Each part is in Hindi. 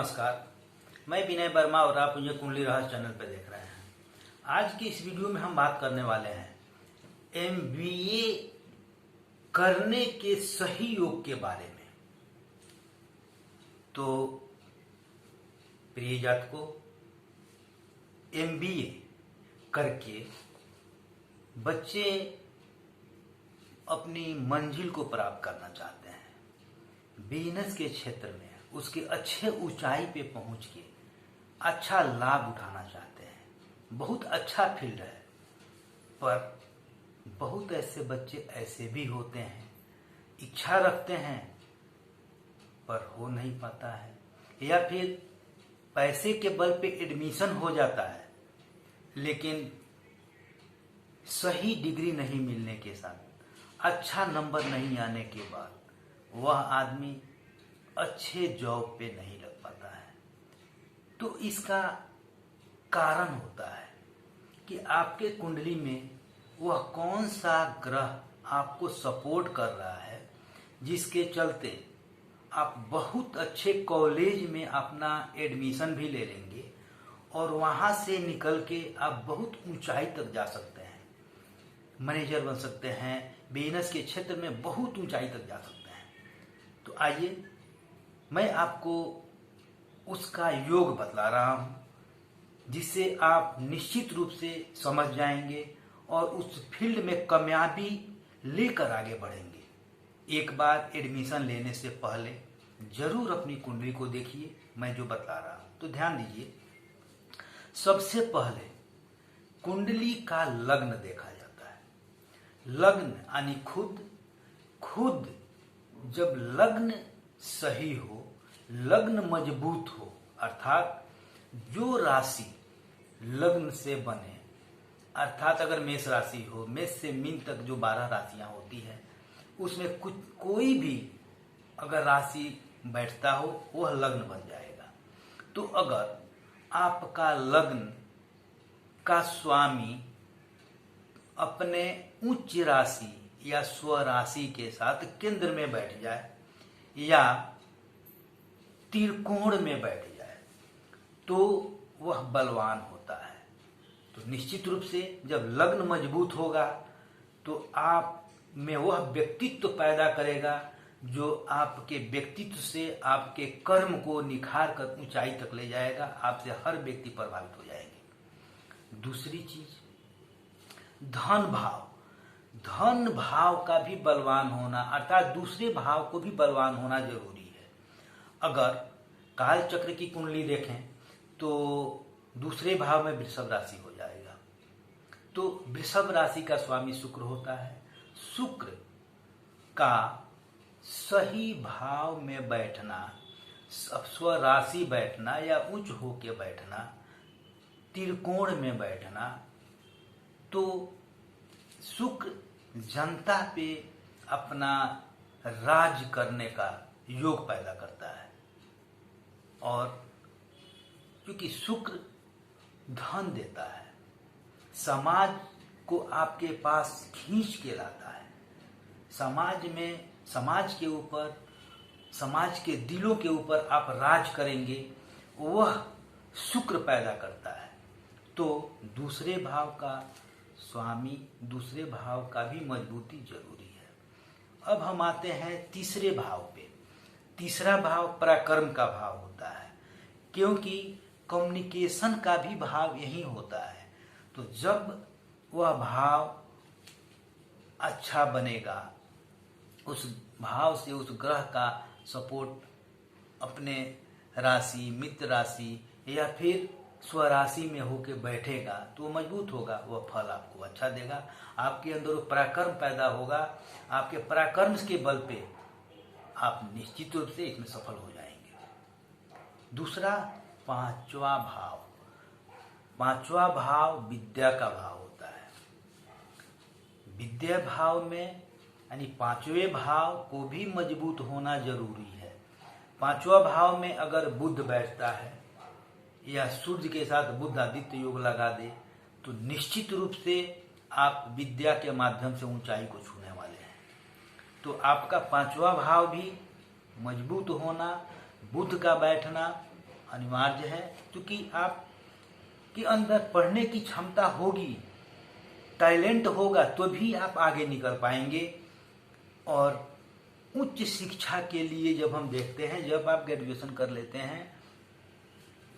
नमस्कार, मैं विनय वर्मा और आप मुझे कुंडली रहस्य चैनल पर देख रहे हैं। आज की इस वीडियो में हम बात करने वाले हैं एमबीए करने के सही योग के बारे में। तो प्रिय जातकों, एमबीए करके बच्चे अपनी मंजिल को प्राप्त करना चाहते हैं, बिजनेस के क्षेत्र में उसके अच्छे ऊंचाई पे पहुंच के अच्छा लाभ उठाना चाहते हैं। बहुत अच्छा फील्ड है, पर बहुत ऐसे बच्चे ऐसे भी होते हैं, इच्छा रखते हैं पर हो नहीं पाता है, या फिर पैसे के बल पे एडमिशन हो जाता है लेकिन सही डिग्री नहीं मिलने के साथ, अच्छा नंबर नहीं आने के बाद वह आदमी अच्छे जॉब पे नहीं लग पाता है। तो इसका कारण होता है कि आपके कुंडली में वह कौन सा ग्रह आपको सपोर्ट कर रहा है, जिसके चलते आप बहुत अच्छे कॉलेज में अपना एडमिशन भी ले लेंगे और वहाँ से निकल के आप बहुत ऊंचाई तक जा सकते हैं, मैनेजर बन सकते हैं, बिजनेस के क्षेत्र में बहुत ऊंचाई तक जा सकते हैं। तो आइए मैं आपको उसका योग बतला रहा हूं, जिससे आप निश्चित रूप से समझ जाएंगे और उस फील्ड में कामयाबी लेकर आगे बढ़ेंगे। एक बार एडमिशन लेने से पहले जरूर अपनी कुंडली को देखिए, मैं जो बतला रहा हूं। तो ध्यान दीजिए, सबसे पहले कुंडली का लग्न देखा जाता है। लग्न यानी खुद जब लग्न सही हो, लग्न मजबूत हो, अर्थात जो राशि लग्न से बने, अर्थात अगर मेष राशि हो, मेष से मीन तक जो 12 राशियां होती है, उसमें कुछ कोई भी अगर राशि बैठता हो वह लग्न बन जाएगा। तो अगर आपका लग्न का स्वामी अपने उच्च राशि या स्वराशि के साथ केंद्र में बैठ जाए या त्रिकोण में बैठ जाए तो वह बलवान होता है। तो निश्चित रूप से जब लग्न मजबूत होगा तो आप में वह व्यक्तित्व पैदा करेगा जो आपके व्यक्तित्व से आपके कर्म को निखार कर ऊंचाई तक ले जाएगा। आपसे हर व्यक्ति प्रभावित हो जाएंगे। दूसरी चीज, धन भाव का भी बलवान होना, अर्थात दूसरे भाव को भी बलवान होना जरूरी है। अगर काल चक्र की कुंडली देखें तो दूसरे भाव में वृषभ राशि हो जाएगा। तो वृषभ राशि का स्वामी शुक्र होता है। शुक्र का सही भाव में बैठना, स्वराशि बैठना या उच्च होके बैठना, त्रिकोण में बैठना, तो शुक्र जनता पे अपना राज करने का योग पैदा करता है। और क्योंकि शुक्र धन देता है, समाज को आपके पास खींच के लाता है, समाज के ऊपर, समाज के दिलों के ऊपर आप राज करेंगे, वह शुक्र पैदा करता है। तो दूसरे भाव का स्वामी, दूसरे भाव का भी मजबूती जरूरी है। अब हम आते हैं तीसरे भाव पे। तीसरा भाव पराक्रम का भाव होता है, क्योंकि कम्युनिकेशन का भी भाव यही होता है। तो जब वह भाव अच्छा बनेगा, उस भाव से उस ग्रह का सपोर्ट अपने राशि, मित्र राशि या फिर स्वराशि में होके बैठेगा तो मजबूत होगा, वह फल आपको अच्छा देगा। आपके अंदर वो पराक्रम पैदा होगा, आपके पराक्रम के बल पे आप निश्चित रूप से इसमें सफल हो जाएंगे। दूसरा, पांचवा भाव विद्या का भाव होता है। विद्या भाव में यानी पांचवें भाव को भी मजबूत होना जरूरी है। पांचवा भाव में अगर बुध बैठता है या सूर्य के साथ बुध आदित्य योग लगा दे तो निश्चित रूप से आप विद्या के माध्यम से ऊंचाई को छूने वाले हैं। तो आपका पांचवा भाव भी मजबूत होना, बुध का बैठना अनिवार्य है, क्योंकि आपके अंदर पढ़ने की क्षमता होगी, टैलेंट होगा, तो भी आप आगे निकल पाएंगे। और उच्च शिक्षा के लिए जब हम देखते हैं, जब आप ग्रेजुएशन कर लेते हैं,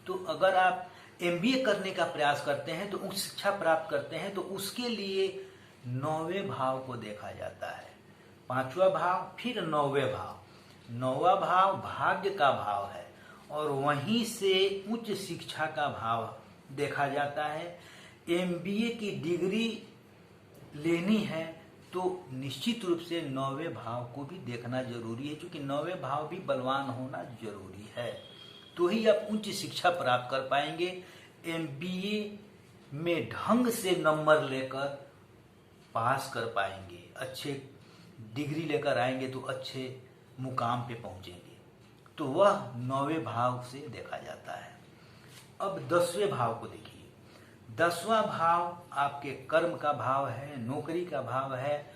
तो अगर आप एमबीए करने का प्रयास करते हैं, तो उच्च शिक्षा प्राप्त करते हैं, तो उसके लिए 9वें भाव को देखा जाता है। 5वां भाव, फिर 9वें भाव। 9वां भाव भाग्य का भाव है, और वहीं से उच्च शिक्षा का भाव देखा जाता है। एमबीए की डिग्री लेनी है तो निश्चित रूप से 9वें भाव को भी देखना जरूरी है, क्योंकि 9वें भाव भी बलवान होना जरूरी है, तो ही आप उच्च शिक्षा प्राप्त कर पाएंगे। एमबीए में ढंग से नंबर लेकर पास कर पाएंगे, अच्छे डिग्री लेकर आएंगे तो अच्छे मुकाम पे पहुंचेंगे, तो वह 9वें भाव से देखा जाता है। अब 10वें भाव को देखिए। 10वां भाव आपके कर्म का भाव है, नौकरी का भाव है,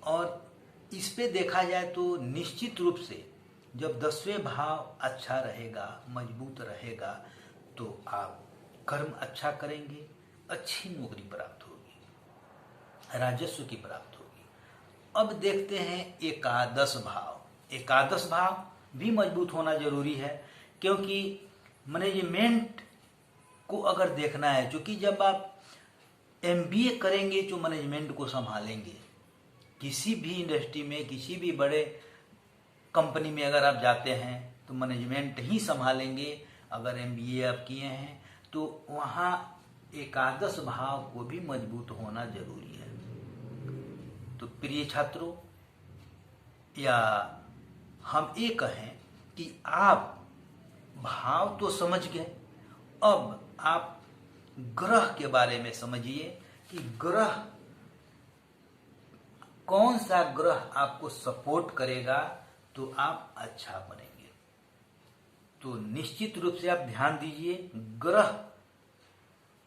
और इस पे देखा जाए तो निश्चित रूप से जब 10वें भाव अच्छा रहेगा, मजबूत रहेगा, तो आप कर्म अच्छा करेंगे, अच्छी नौकरी प्राप्त होगी, राजस्व की प्राप्त होगी। अब देखते हैं एकादश भाव। एकादश भाव भी मजबूत होना जरूरी है, क्योंकि मैनेजमेंट को अगर देखना है, क्योंकि जब आप एमबीए करेंगे तो मैनेजमेंट को संभालेंगे। किसी भी इंडस्ट्री में, किसी भी बड़े कंपनी में अगर आप जाते हैं तो मैनेजमेंट ही संभालेंगे। अगर एमबीए आप किए हैं तो वहाँ एकादश भाव को भी मजबूत होना जरूरी है। तो प्रिय छात्रों, या हम ये कहें कि आप भाव तो समझ गए, अब आप ग्रह के बारे में समझिए कि ग्रह, कौन सा ग्रह आपको सपोर्ट करेगा तो आप अच्छा बनेंगे। तो निश्चित रूप से आप ध्यान दीजिए, ग्रह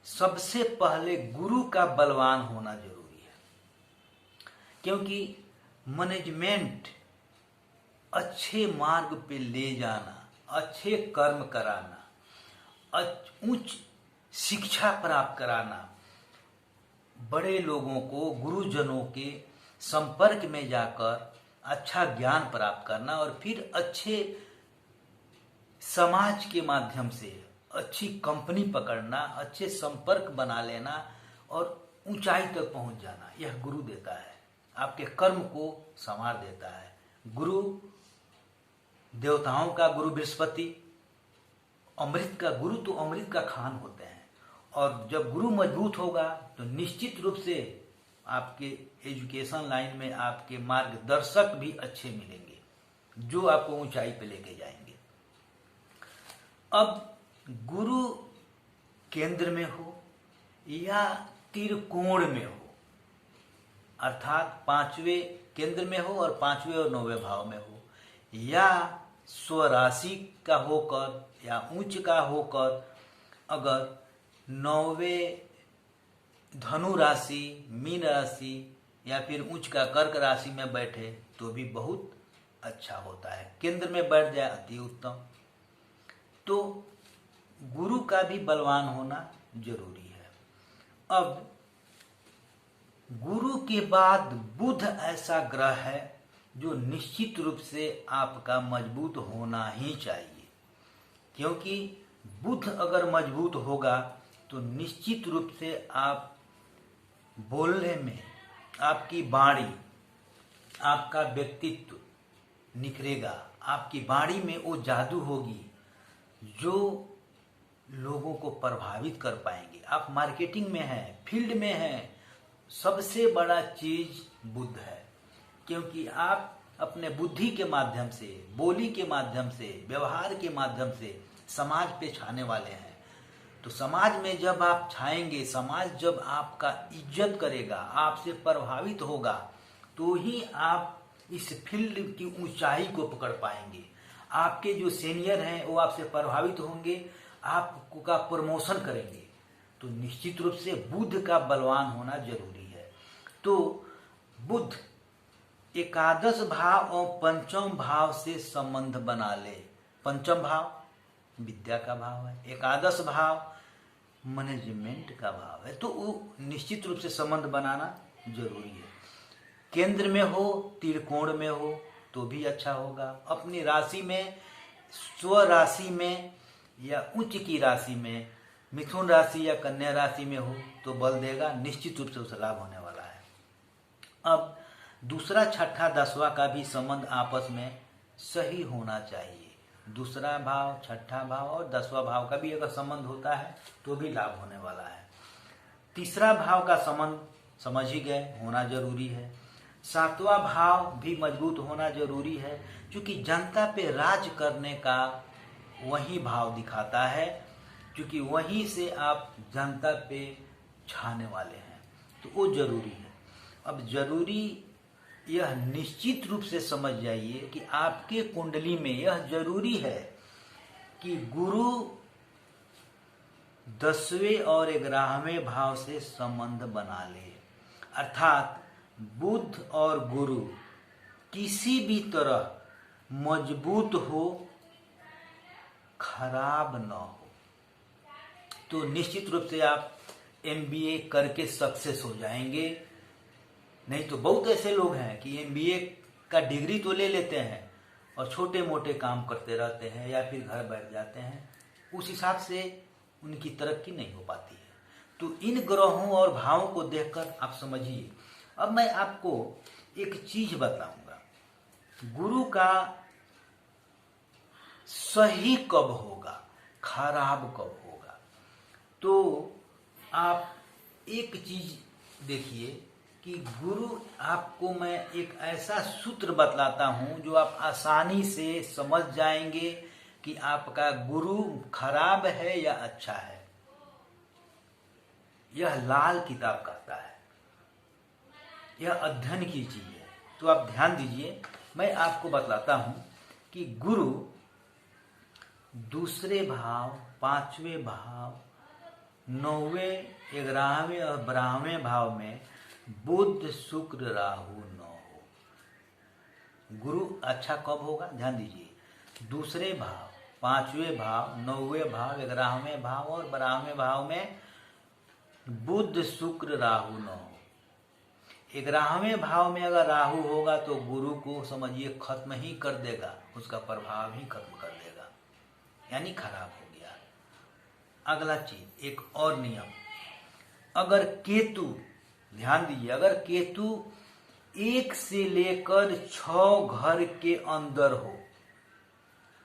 सबसे पहले गुरु का बलवान होना जरूरी है, क्योंकि मैनेजमेंट अच्छे मार्ग पे ले जाना, अच्छे कर्म कराना, उच्च शिक्षा प्राप्त कराना, बड़े लोगों को, गुरुजनों के संपर्क में जाकर अच्छा ज्ञान प्राप्त करना, और फिर अच्छे समाज के माध्यम से अच्छी कंपनी पकड़ना, अच्छे संपर्क बना लेना और ऊंचाई तक पहुंच जाना, यह गुरु देता है। आपके कर्म को संवार देता है। गुरु, देवताओं का गुरु बृहस्पति, अमृत का गुरु तो अमृत का खान होते हैं, और जब गुरु मजबूत होगा तो निश्चित रूप से आपके एजुकेशन लाइन में आपके मार्गदर्शक भी अच्छे मिलेंगे, जो आपको ऊंचाई पे लेके जाएंगे। अब गुरु केंद्र में हो या त्रिकोण में हो, अर्थात 5वें केंद्र में हो और 5वें और 9वें भाव में हो, या स्वराशि का होकर या उच्च का होकर, अगर 9वें धनु राशि, मीन राशि या फिर उच्च का कर्क राशि में बैठे तो भी बहुत अच्छा होता है। केंद्र में बैठ जाए अति उत्तम। तो गुरु का भी बलवान होना जरूरी है। अब गुरु के बाद बुध ऐसा ग्रह है जो निश्चित रूप से आपका मजबूत होना ही चाहिए, क्योंकि बुध अगर मजबूत होगा तो निश्चित रूप से आप बोलने में, आपकी वाणी, आपका व्यक्तित्व निखरेगा, आपकी वाणी में वो जादू होगी जो लोगों को प्रभावित कर पाएंगे। आप मार्केटिंग में हैं, फील्ड में हैं, सबसे बड़ा चीज बुद्ध है, क्योंकि आप अपने बुद्धि के माध्यम से, बोली के माध्यम से, व्यवहार के माध्यम से समाज पे छाने वाले हैं। तो समाज में जब आप छाएंगे, समाज जब आपका इज्जत करेगा, आपसे प्रभावित होगा, तो ही आप इस फील्ड की ऊंचाई को पकड़ पाएंगे। आपके जो सीनियर हैं वो आपसे प्रभावित होंगे, आपका प्रमोशन करेंगे। तो निश्चित रूप से बुध का बलवान होना जरूरी है। तो बुध एकादश भाव और पंचम भाव से संबंध बना ले। पंचम भाव विद्या का भाव है। एकादश भाव मैनेजमेंट का भाव है। तो वो निश्चित रूप से संबंध बनाना जरूरी है। केंद्र में हो, त्रिकोण में हो तो भी अच्छा होगा। अपनी राशि में, स्व राशि में या उच्च की राशि में, मिथुन राशि या कन्या राशि में हो तो बल देगा, निश्चित रूप से उसे लाभ होने वाला है। अब दूसरा, छठा, 10वां का भी संबंध आपस में सही होना चाहिए। दूसरा भाव, छठा भाव और 10वां भाव का भी अगर संबंध होता है तो भी लाभ होने वाला है। तीसरा भाव का संबंध समझ ही गए, होना जरूरी है। 7वां भाव भी मजबूत होना जरूरी है, क्योंकि जनता पे राज करने का वही भाव दिखाता है, क्योंकि वहीं से आप जनता पे छाने वाले हैं, तो वो जरूरी है। अब जरूरी यह निश्चित रूप से समझ जाइए कि आपके कुंडली में यह जरूरी है कि गुरु 10वें और 11वें भाव से संबंध बना ले, अर्थात बुध और गुरु किसी भी तरह मजबूत हो, खराब न हो, तो निश्चित रूप से आप MBA करके सक्सेस हो जाएंगे। नहीं तो बहुत ऐसे लोग हैं कि MBA का डिग्री तो ले लेते हैं और छोटे मोटे काम करते रहते हैं या फिर घर बैठ जाते हैं, उस हिसाब से उनकी तरक्की नहीं हो पाती है। तो इन ग्रहों और भावों को देखकर आप समझिए। अब मैं आपको एक चीज बताऊंगा, गुरु का सही कब होगा, खराब कब होगा। तो आप एक चीज देखिए कि गुरु, आपको मैं एक ऐसा सूत्र बतलाता हूं जो आप आसानी से समझ जाएंगे कि आपका गुरु खराब है या अच्छा है। यह लाल किताब कहता है, यह अध्ययन की चीज है। तो आप ध्यान दीजिए, मैं आपको बतलाता हूं कि गुरु दूसरे भाव, 5वें भाव, 9वें, 11वें और 12वें भाव में बुध, शुक्र, राहु न हो। गुरु अच्छा कब होगा, ध्यान दीजिए। दूसरे भाव, 5वें भाव, 9वें भाव, 11वें भाव और 12वें भाव में बुध, शुक्र, राहु न हो। 11वें भाव में अगर राहु होगा तो गुरु को समझिए खत्म ही कर देगा, उसका प्रभाव ही खत्म कर देगा, यानी खराब हो गया। अगला चीज, एक और नियम, अगर केतु, ध्यान दीजिए, अगर केतु 1 से लेकर 6 घर के अंदर हो,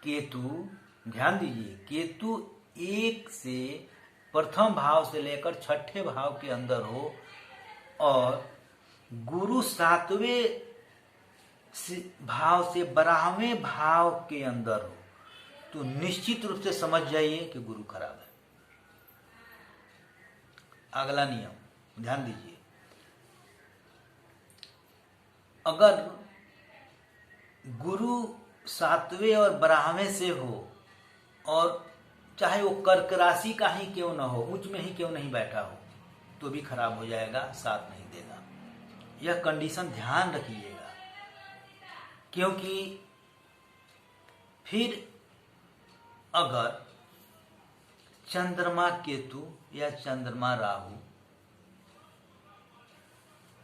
केतु, ध्यान दीजिए, केतु 1 से प्रथम भाव से लेकर 6ठे भाव के अंदर हो और गुरु 7वें भाव से 12वें भाव के अंदर हो, तो निश्चित रूप से समझ जाइए कि गुरु खराब है। अगला नियम ध्यान दीजिए, अगर गुरु 7वें और 12वें से हो और चाहे वो कर्क राशि का ही क्यों ना हो, उच्च में ही क्यों नहीं बैठा हो, तो भी खराब हो जाएगा, साथ नहीं देगा। यह कंडीशन ध्यान रखिएगा, क्योंकि फिर अगर चंद्रमा केतु या चंद्रमा राहु,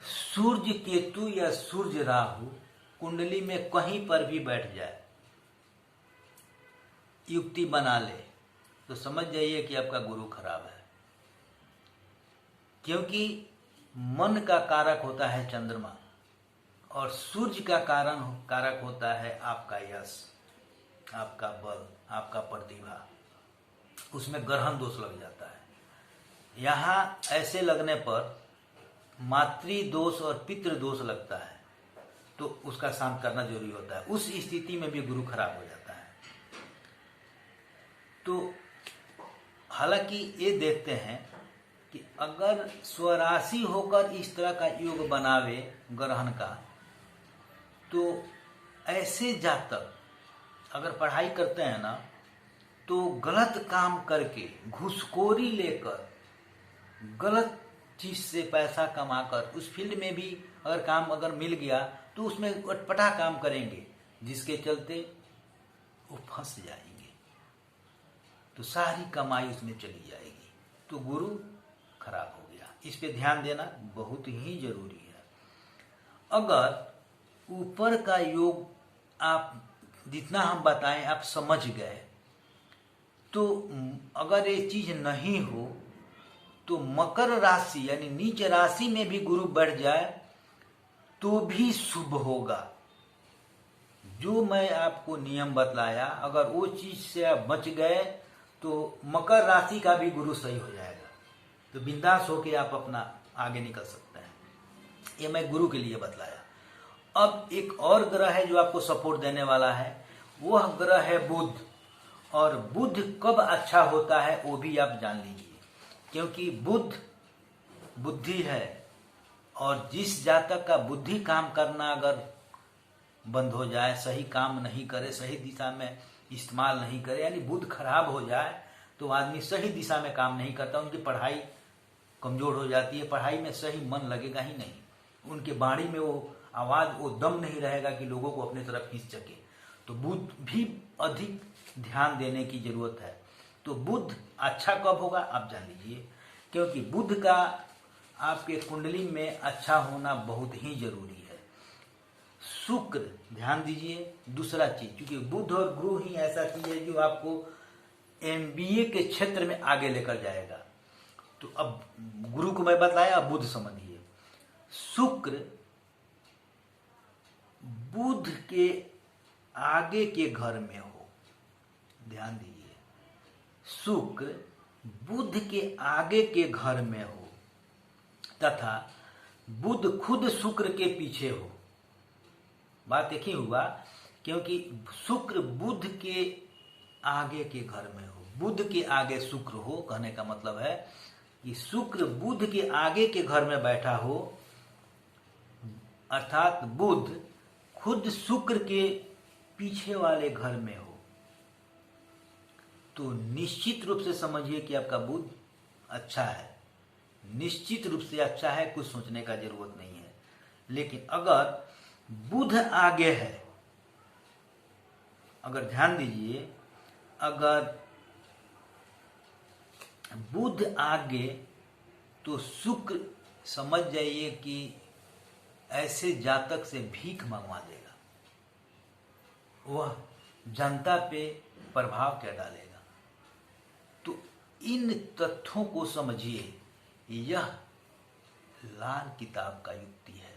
सूर्य केतु या सूर्य राहु कुंडली में कहीं पर भी बैठ जाए, युक्ति बना ले, तो समझ जाइए कि आपका गुरु खराब है। क्योंकि मन का कारक होता है चंद्रमा और सूर्य का कारक होता है आपका यश, आपका बल, आपका प्रतिभा, उसमें ग्रहण दोष लग जाता है। यहाँ ऐसे लगने पर मातृ दोष और पितृ दोष लगता है, तो उसका शांत करना जरूरी होता है। उस स्थिति में भी गुरु खराब हो जाता है। तो हालांकि ये देखते हैं कि अगर स्वराशि होकर इस तरह का योग बनावे ग्रहण का, तो ऐसे जातक अगर पढ़ाई करते हैं ना, तो गलत काम करके, घूसखोरी लेकर, गलत चीज से पैसा कमाकर उस फील्ड में भी अगर काम अगर मिल गया तो उसमें अटपटा काम करेंगे, जिसके चलते वो फंस जाएंगे। तो सारी कमाई उसमें चली जाएगी, तो गुरु खराब हो गया। इस पे ध्यान देना बहुत ही जरूरी है। अगर ऊपर का योग आप जितना हम बताएं आप समझ गए, तो अगर ये चीज नहीं हो तो मकर राशि यानी नीच राशि में भी गुरु बढ़ जाए तो भी शुभ होगा। जो मैं आपको नियम बतलाया, अगर वो चीज से आप बच गए तो मकर राशि का भी गुरु सही हो जाएगा, तो बिंदास होके आप अपना आगे निकल सकते हैं। ये मैं गुरु के लिए बतलाया। अब एक और ग्रह है जो आपको सपोर्ट देने वाला है, वह ग्रह है बुध। और बुध कब अच्छा होता है वो भी आप जान लीजिए, क्योंकि बुध बुद्धि है, और जिस जातक का बुद्धि काम करना अगर बंद हो जाए, सही काम नहीं करे, सही दिशा में इस्तेमाल नहीं करे, यानी बुध खराब हो जाए, तो आदमी सही दिशा में काम नहीं करता, उनकी पढ़ाई कमजोर हो जाती है, पढ़ाई में सही मन लगेगा ही नहीं, उनके वाणी में वो आवाज, वो दम नहीं रहेगा कि लोगों को अपनी तरफ खींच सके। तो बुध भी अधिक ध्यान देने की जरूरत है। तो बुध अच्छा कब होगा आप जान लीजिए, क्योंकि बुध का आपके कुंडली में अच्छा होना बहुत ही जरूरी है। शुक्र, ध्यान दीजिए, दूसरा चीज, क्योंकि बुध और गुरु ही ऐसा चीज है जो आपको एमबीए के क्षेत्र में आगे लेकर जाएगा। तो अब गुरु को मैं बताया, अब बुध समझिए। शुक्र बुध के आगे के घर में हो, ध्यान दीजिए, शुक्र बुध के आगे के घर में हो तथा बुध खुद शुक्र के पीछे हो। बात एक ही हुआ, क्योंकि शुक्र बुध के आगे के घर में हो, बुध के आगे शुक्र हो, कहने का मतलब है कि शुक्र बुध के आगे के घर में बैठा हो, अर्थात बुध खुद शुक्र के पीछे वाले घर में हो, तो निश्चित रूप से समझिए कि आपका बुध अच्छा है, निश्चित रूप से अच्छा है, कुछ सोचने का जरूरत नहीं है। लेकिन अगर बुध आगे है, अगर ध्यान दीजिए, अगर बुध आगे तो शुक्र समझ जाइए कि ऐसे जातक से भीख मंगवा देगा, वह जनता पे प्रभाव क्या डालेगा। तो इन तथ्यों को समझिए, यह लाल किताब का युक्ति है।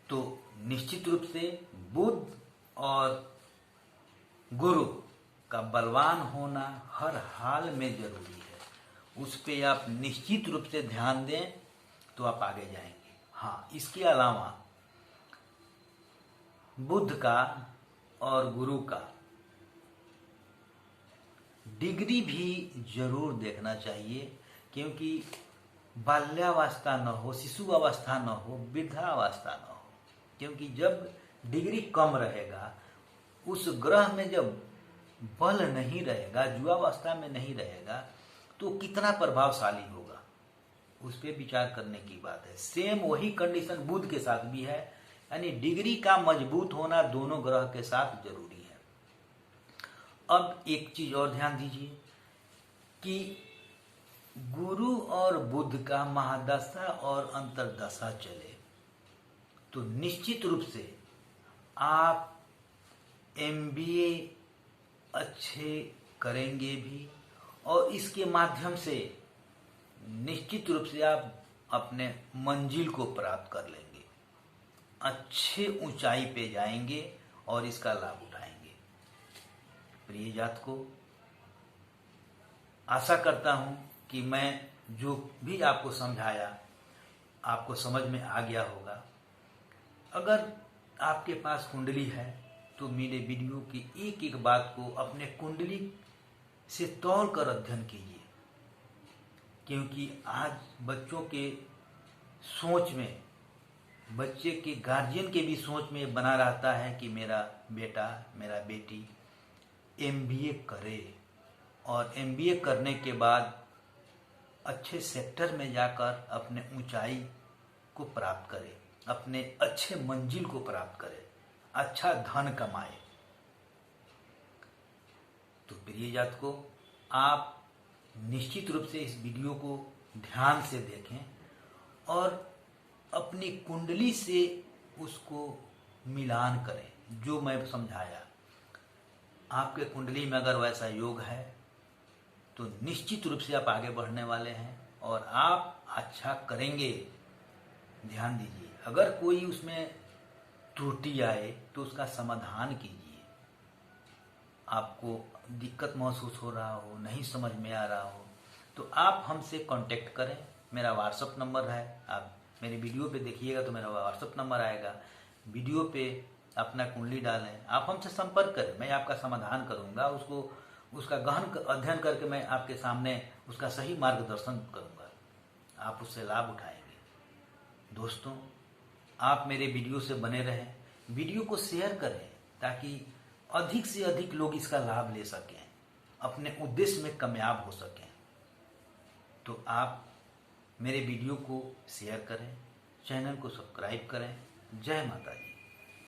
तो निश्चित रूप से बुध और गुरु का बलवान होना हर हाल में जरूरी है, उस पे आप निश्चित रूप से ध्यान दें तो आप आगे जाएंगे। हाँ, इसके अलावा बुध का और गुरु का डिग्री भी जरूर देखना चाहिए, क्योंकि बाल्यावस्था न हो, शिशु अवस्था न हो, वृद्धावस्था न हो, क्योंकि जब डिग्री कम रहेगा, उस ग्रह में जब बल नहीं रहेगा, युवावस्था में नहीं रहेगा, तो कितना प्रभावशाली होगा, उस पर विचार करने की बात है। सेम वही कंडीशन बुध के साथ भी है, यानी डिग्री का मजबूत होना दोनों ग्रह के साथ जरूरी है। अब एक चीज और ध्यान दीजिए कि गुरु और बुध का महादशा और अंतरदशा चले तो निश्चित रूप से आप एमबीए अच्छे करेंगे भी, और इसके माध्यम से निश्चित रूप से आप अपने मंजिल को प्राप्त कर लेंगे, अच्छे ऊंचाई पे जाएंगे और इसका लाभ उठाएंगे। प्रिय जात को, आशा करता हूं कि मैं जो भी आपको समझाया आपको समझ में आ गया होगा। अगर आपके पास कुंडली है तो मेरे वीडियो की एक एक बात को अपने कुंडली से तौल कर अध्ययन कीजिए, क्योंकि आज बच्चों के सोच में, बच्चे के गार्जियन के भी सोच में बना रहता है कि मेरा बेटा मेरा बेटी एमबीए करे, और एमबीए करने के बाद अच्छे सेक्टर में जाकर अपने ऊंचाई को प्राप्त करे, अपने अच्छे मंजिल को प्राप्त करे, अच्छा धन कमाए। तो प्रिय जातकों, आप निश्चित रूप से इस वीडियो को ध्यान से देखें और अपनी कुंडली से उसको मिलान करें। जो मैं समझाया, आपके कुंडली में अगर वैसा योग है तो निश्चित रूप से आप आगे बढ़ने वाले हैं और आप अच्छा करेंगे। ध्यान दीजिए, अगर कोई उसमें त्रुटि आए तो उसका समाधान कीजिए। आपको दिक्कत महसूस हो रहा हो, नहीं समझ में आ रहा हो, तो आप हमसे कांटेक्ट करें। मेरा व्हाट्सअप नंबर है, आप मेरी वीडियो पे देखिएगा तो मेरा व्हाट्सअप नंबर आएगा। वीडियो पे अपना कुंडली डालें, आप हमसे संपर्क करें, मैं आपका समाधान करूंगा। उसका गहन अध्ययन करके मैं आपके सामने उसका सही मार्गदर्शन करूंगा, आप उससे लाभ उठाएंगे। दोस्तों, आप मेरे वीडियो से बने रहें, वीडियो को शेयर करें ताकि अधिक से अधिक लोग इसका लाभ ले सकें, अपने उद्देश्य में कामयाब हो सकें। तो आप मेरे वीडियो को शेयर करें, चैनल को सब्सक्राइब करें। जय माता दी।